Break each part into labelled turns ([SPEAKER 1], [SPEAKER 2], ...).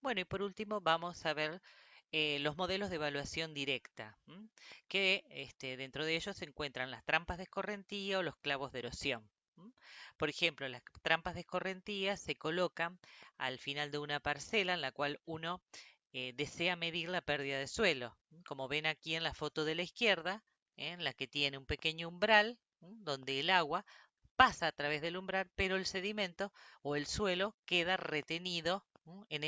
[SPEAKER 1] Bueno, y por último vamos a ver los modelos de evaluación directa, que dentro de ellos se encuentran las trampas de escorrentía o los clavos de erosión. Por ejemplo, las trampas de escorrentía se colocan al final de una parcela en la cual uno desea medir la pérdida de suelo. Como ven aquí en la foto de la izquierda, en la que tiene un pequeño umbral, donde el agua pasa a través del umbral, pero el sedimento o el suelo queda retenido en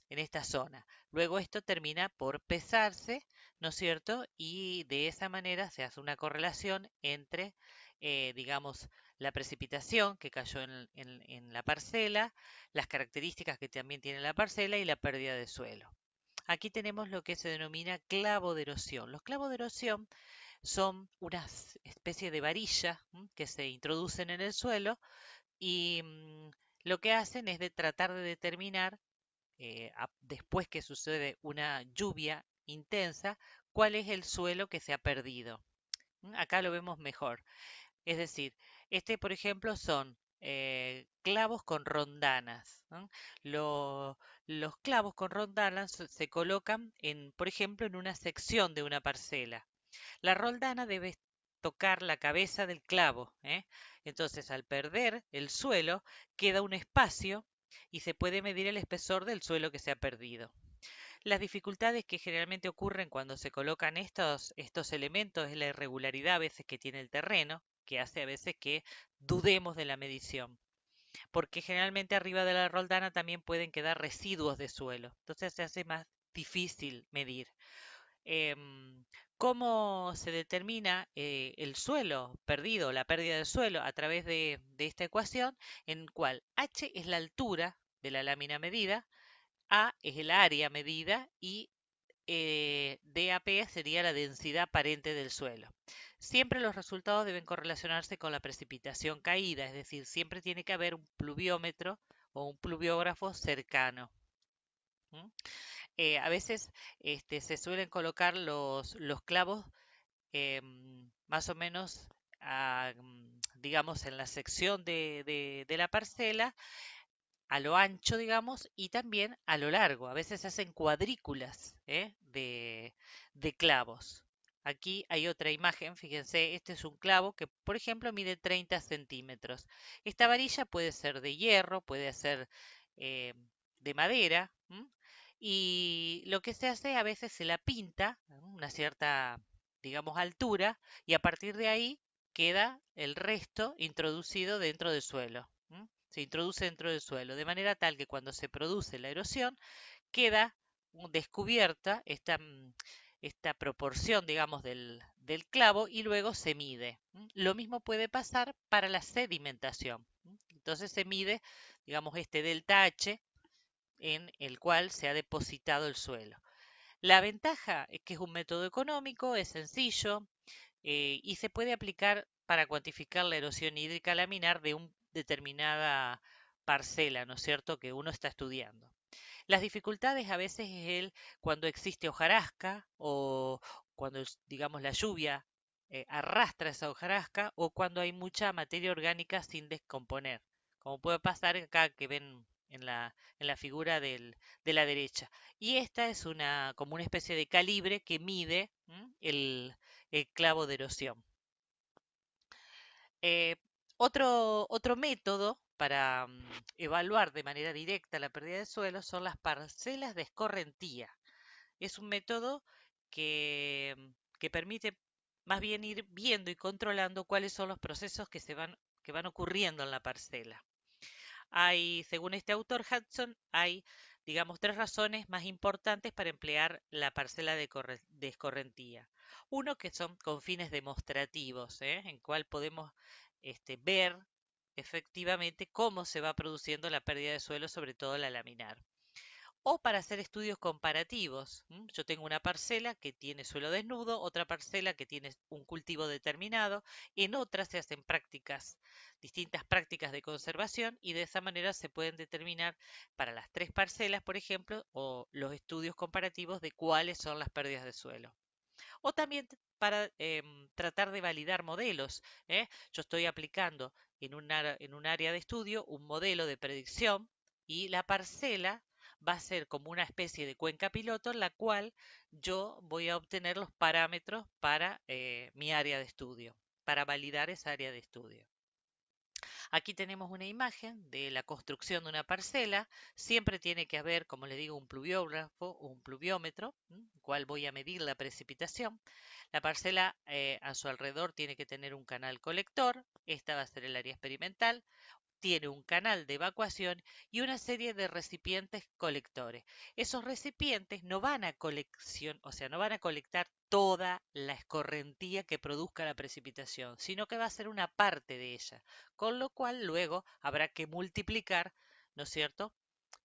[SPEAKER 1] esta zona. Luego esto termina por pesarse, ¿no es cierto? Y de esa manera se hace una correlación entre, digamos, la precipitación que cayó en la parcela, las características que también tiene la parcela y la pérdida de suelo. Aquí tenemos lo que se denomina clavo de erosión. Los clavos de erosión son una especie de varilla que se introducen en el suelo y lo que hacen es de tratar de determinar, después que sucede una lluvia intensa, cuál es el suelo que se ha perdido. Acá lo vemos mejor. Es decir, por ejemplo, son clavos con rondanas, ¿no? Los clavos con rondanas se colocan por ejemplo, en una sección de una parcela. La roldana debe tocar la cabeza del clavo, ¿eh? Entonces, al perder el suelo, queda un espacio y se puede medir el espesor del suelo que se ha perdido. Las dificultades que generalmente ocurren cuando se colocan estos elementos es la irregularidad a veces que tiene el terreno, que hace a veces que dudemos de la medición, porque generalmente arriba de la roldana también pueden quedar residuos de suelo, entonces se hace más difícil medir. Em, ¿Cómo se determina el suelo perdido, la pérdida del suelo a través de esta ecuación en cual h es la altura de la lámina medida, a es el área medida y DAP sería la densidad aparente del suelo? Siempre los resultados deben correlacionarse con la precipitación caída, es decir, siempre tiene que haber un pluviómetro o un pluviógrafo cercano. ¿M? A veces se suelen colocar los clavos más o menos, digamos, en la sección de la parcela, a lo ancho, digamos, y también a lo largo. A veces se hacen cuadrículas de clavos. Aquí hay otra imagen, fíjense, este es un clavo que, por ejemplo, mide 30 centímetros. Esta varilla puede ser de hierro, puede ser eh, de madera, y lo que se hace a veces se la pinta a una cierta, digamos, altura, y a partir de ahí queda el resto introducido dentro del suelo. Se introduce dentro del suelo, de manera tal que cuando se produce la erosión queda descubierta esta proporción, digamos, del clavo y luego se mide. Lo mismo puede pasar para la sedimentación. Entonces se mide, digamos, este delta H en el cual se ha depositado el suelo. La ventaja es que es un método económico, es sencillo, y se puede aplicar para cuantificar la erosión hídrica laminar de una determinada parcela, ¿no es cierto?, que uno está estudiando. Las dificultades a veces es cuando existe hojarasca o cuando, digamos, la lluvia arrastra esa hojarasca o cuando hay mucha materia orgánica sin descomponer, como puede pasar acá que ven en la figura de la derecha. Y esta es como una especie de calibre que mide el clavo de erosión. Eh, otro método para evaluar de manera directa la pérdida de suelo son las parcelas de escorrentía. Es un método que permite más bien ir viendo y controlando cuáles son los procesos que van ocurriendo en la parcela. Según este autor Hudson, hay, digamos, tres razones más importantes para emplear la parcela de escorrentía. Uno, que son con fines demostrativos, en cual podemos ver efectivamente cómo se va produciendo la pérdida de suelo, sobre todo la laminar. O para hacer estudios comparativos. Yo tengo una parcela que tiene suelo desnudo, otra parcela que tiene un cultivo determinado, en otra se hacen distintas prácticas de conservación y de esa manera se pueden determinar para las tres parcelas, por ejemplo, o los estudios comparativos de cuáles son las pérdidas de suelo. O también para tratar de validar modelos. Yo estoy aplicando en un área de estudio un modelo de predicción y la parcela va a ser como una especie de cuenca piloto en la cual yo voy a obtener los parámetros para mi área de estudio, para validar esa área de estudio. Aquí tenemos una imagen de la construcción de una parcela. Siempre tiene que haber, como le digo, un pluviógrafo o un pluviómetro, cual voy a medir la precipitación. La parcela a su alrededor tiene que tener un canal colector. Esta va a ser el área experimental. Tiene un canal de evacuación y una serie de recipientes colectores. Esos recipientes no van a no van a colectar toda la escorrentía que produzca la precipitación, sino que va a ser una parte de ella, con lo cual luego habrá que multiplicar, ¿no es cierto?,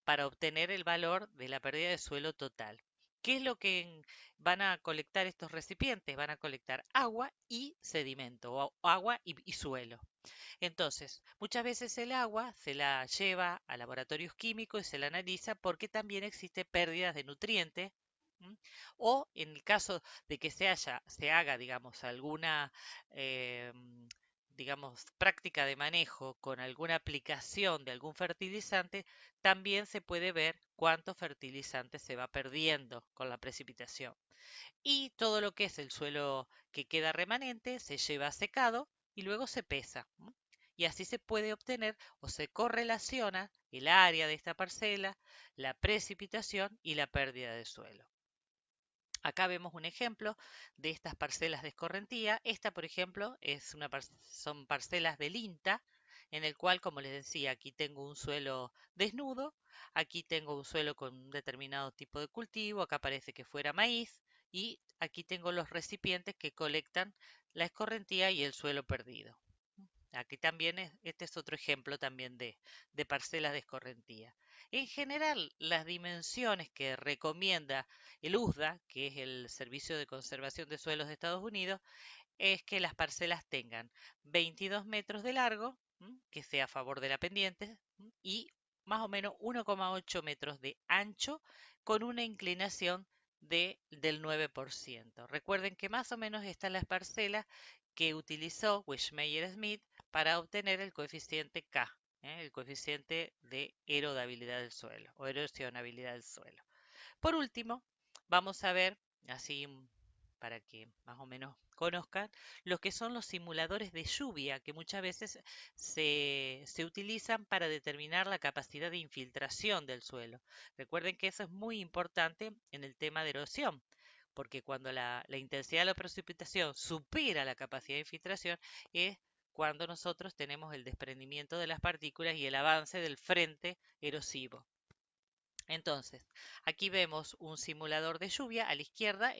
[SPEAKER 1] para obtener el valor de la pérdida de suelo total. ¿Qué es lo que van a colectar estos recipientes? Van a colectar agua y sedimento, o agua y suelo. Entonces, muchas veces el agua se la lleva a laboratorios químicos y se la analiza porque también existe pérdidas de nutrientes. ¿M? O en el caso de que se haga, digamos, alguna, eh, digamos, práctica de manejo con alguna aplicación de algún fertilizante, también se puede ver cuánto fertilizante se va perdiendo con la precipitación. Y todo lo que es el suelo que queda remanente se lleva secado y luego se pesa. Y así se puede obtener o se correlaciona el área de esta parcela, la precipitación y la pérdida de suelo. Acá vemos un ejemplo de estas parcelas de escorrentía. Esta, por ejemplo, son parcelas del INTA, en el cual, como les decía, aquí tengo un suelo desnudo, aquí tengo un suelo con un determinado tipo de cultivo, acá parece que fuera maíz, y aquí tengo los recipientes que colectan la escorrentía y el suelo perdido. Aquí también este es otro ejemplo también de parcelas de escorrentía. En general, las dimensiones que recomienda el USDA, que es el Servicio de Conservación de Suelos de Estados Unidos, es que las parcelas tengan 22 metros de largo, que sea a favor de la pendiente, y más o menos 1,8 metros de ancho con una inclinación del 9%. Recuerden que más o menos están las parcelas que utilizó Wishmeyer-Smith para obtener el coeficiente K, el coeficiente de erodabilidad del suelo o erosionabilidad del suelo. Por último, vamos a ver, así para que más o menos conozcan, lo que son los simuladores de lluvia, que muchas veces se utilizan para determinar la capacidad de infiltración del suelo. Recuerden que eso es muy importante en el tema de erosión, porque cuando la intensidad de la precipitación supera la capacidad de infiltración, es cuando nosotros tenemos el desprendimiento de las partículas y el avance del frente erosivo. Entonces, aquí vemos un simulador de lluvia a la izquierda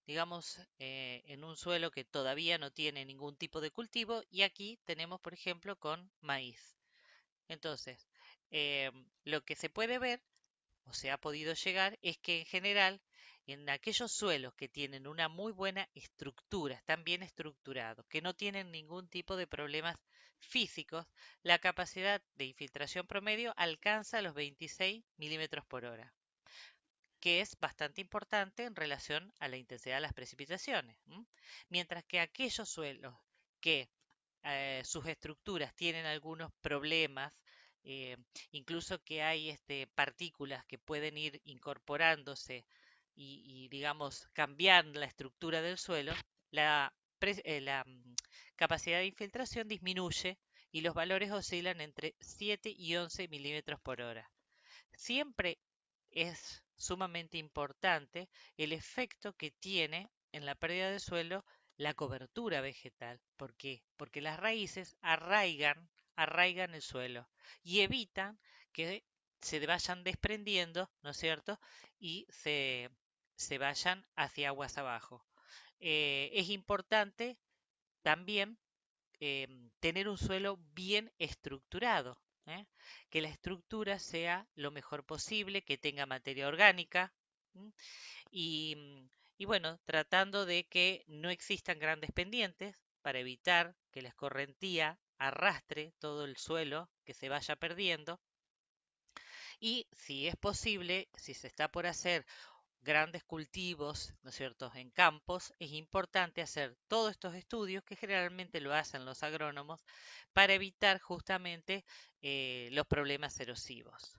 [SPEAKER 1] digamos, en un suelo que todavía no tiene ningún tipo de cultivo y aquí tenemos, por ejemplo, con maíz. Entonces, lo que se puede ver o se ha podido llegar es que en general en aquellos suelos que tienen una muy buena estructura, están bien estructurados, que no tienen ningún tipo de problemas físicos, la capacidad de infiltración promedio alcanza los 26 milímetros por hora, que es bastante importante en relación a la intensidad de las precipitaciones. Mientras que aquellos suelos que sus estructuras tienen algunos problemas, eh, incluso que hay partículas que pueden ir incorporándose digamos, cambiar la estructura del suelo, la capacidad de infiltración disminuye y los valores oscilan entre 7 y 11 milímetros por hora. Siempre es sumamente importante el efecto que tiene en la pérdida de suelo la cobertura vegetal. ¿Por qué? Porque las raíces arraigan el suelo y evitan que se vayan desprendiendo, ¿no es cierto? Y se vayan hacia aguas abajo. Es importante también tener un suelo bien estructurado, ¿eh? Que la estructura sea lo mejor posible, que tenga materia orgánica y, y bueno, tratando de que no existan grandes pendientes para evitar que la escorrentía arrastre todo el suelo que se vaya perdiendo y si es posible, si se está por hacer grandes cultivos, ¿no es cierto?, en campos, es importante hacer todos estos estudios que generalmente lo hacen los agrónomos para evitar justamente los problemas erosivos.